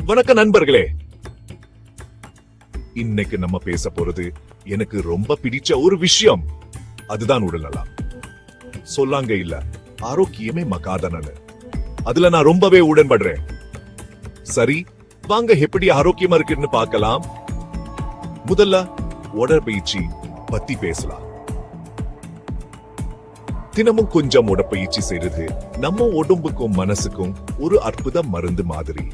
வணக்க நண்பர்களே, இன்னைக்கு நம்ம பேச போறது எனக்கு ரொம்ப பிடிச்ச ஒரு விஷயம். அதுதான் உடல்நலம். சொல்லாங்க இல்ல, ஆரோக்கியமே மகாதனன்னு. அதுல நான் ரொம்பவே உடன்படுறேன். சரி, வாங்க எப்படி ஆரோக்கியமா இருக்குன்னு பார்க்கலாம். முதல்ல உடற்பயிற்சி பத்தி பேசலாம். தினமும் கொஞ்சம் உடற்பயிற்சி செய்யறது நம்ம உடம்புக்கும் மனசுக்கும் ஒரு அற்புத மருந்து மாதிரி.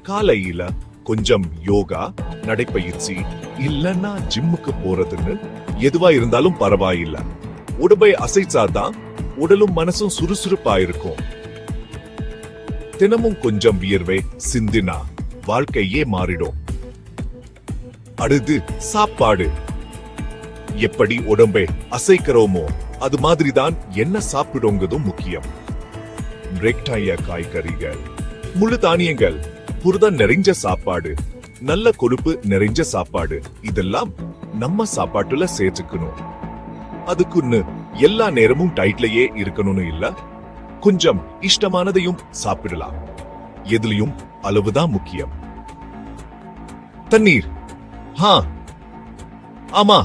காலையில கொஞ்சம் யோகா, நடைப்பயிற்சி இல்லன்னா ஜிம்முக்கு போறதுன்னு எதுவா இருந்தாலும் பரவாயில்ல. உடம்பை அசைச்சாதான் உடலும் மனசும் சுறுசுறுப்பா இருக்கும். தினமும் கொஞ்சம் வியர்வை சிந்தினா வாழ்க்கையே மாறிடும். அடுத்து சாப்பாடு. எப்படி உடம்பை அசைக்கிறோமோ அது மாதிரிதான் என்ன சாப்பிடுங்கிறதும் முக்கியம். ரெக்டாய காய்கறிகள், முழு தானியங்கள், புரதம் நிறைஞ்ச சாப்பாடு, நல்ல கொழுப்பு நிறைஞ்ச சாப்பாடு இதெல்லாம் நம்ம சாப்பாட்டுல சேர்த்துக்கணும். அதுக்குன்னு எல்லா நேரமும் டயட்லயே இருக்கணும்னு இல்ல, கொஞ்சம் இஷ்டமானதையும் சாப்பிடலாம். எதுலயும் அளவுதான் முக்கியம். தண்ணீர். ஆமா,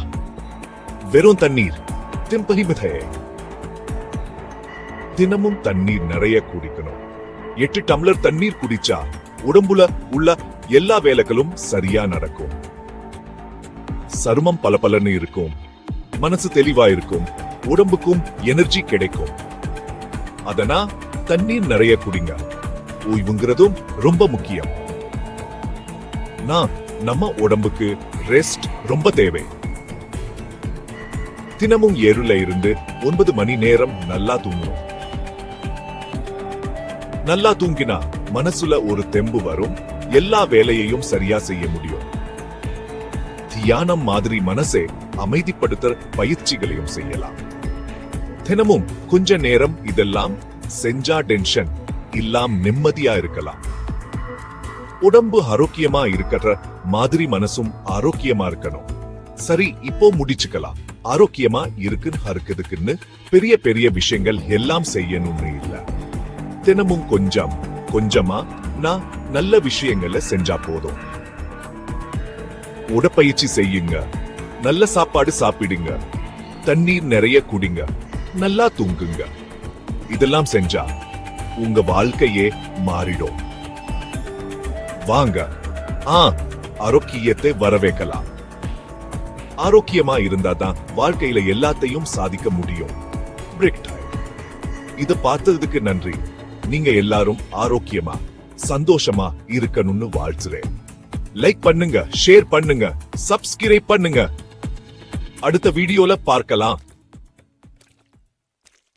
வெறும் தண்ணீர் தினமும் தண்ணீர் நிறைய குடிக்கணும். 8 டம்ளர் தண்ணீர் குடிச்சா உடம்புல உள்ள எல்லா வேலைகளும் சரியா நடக்கும். சருமம் பளபளன்னு இருக்கும், மனசு தெளிவா இருக்கும், உடம்புக்கும் எனர்ஜி கிடைக்கும். அதனா தண்ணீர் நிறைய குடிங்க. ஓய்வுங்கிறதும் ரொம்ப முக்கியம். நம்ம உடம்புக்கு ரெஸ்ட் ரொம்ப தேவை. தினமும் 7 இருந்து 9 மணி நேரம் நல்லா தூங்கணும். நல்லா தூங்கினா மனசுல ஒரு தெம்பு வரும், எல்லா வேலையையும் சரியா செய்ய முடியும். தியானம் மாதிரி மனசை அமைதிப்படுத்த பயிற்சிகளையும் செய்யலாம். தினமும் கொஞ்ச நேரம் இதெல்லாம் செஞ்சா டென்ஷன் இல்லாம நிம்மதியா இருக்கலாம். உடம்பு ஆரோக்கியமா இருக்கிற மாதிரி மனசும் ஆரோக்கியமா இருக்கணும். சரி, இப்போ முடிச்சுக்கலாம். ஆரோக்கியமா இருக்குன்னு பெரிய பெரிய விஷயங்கள் எல்லாம் செய்யணும்னு இல்ல. தினமும் கொஞ்சம் கொஞ்சமா நான் நல்ல விஷயங்களை செஞ்சா போதும். உடற்பயிற்சி செய்யுங்க, நல்ல சாப்பாடு சாப்பிடுங்க, தண்ணீர் நிறைய குடிங்க, நல்லா தூங்குங்க. இதெல்லாம் செஞ்சா உங்க வாழ்க்கையே மாறிடும். வாங்க ஆரோக்கியத்தை வரவேற்கலாம். ஆரோக்கியமா இருந்தாதான் வாழ்க்கையில எல்லாத்தையும் சாதிக்க முடியும். இத பார்த்ததுக்கு நன்றி. நீங்க எல்லாரும் ஆரோக்கியமா சந்தோஷமா இருக்கணும்னு வாழ்த்துறேன். லைக் பண்ணுங்க, ஷேர் பண்ணுங்க, சப்ஸ்கிரைப் பண்ணுங்க. அடுத்த வீடியோல பார்க்கலாம்.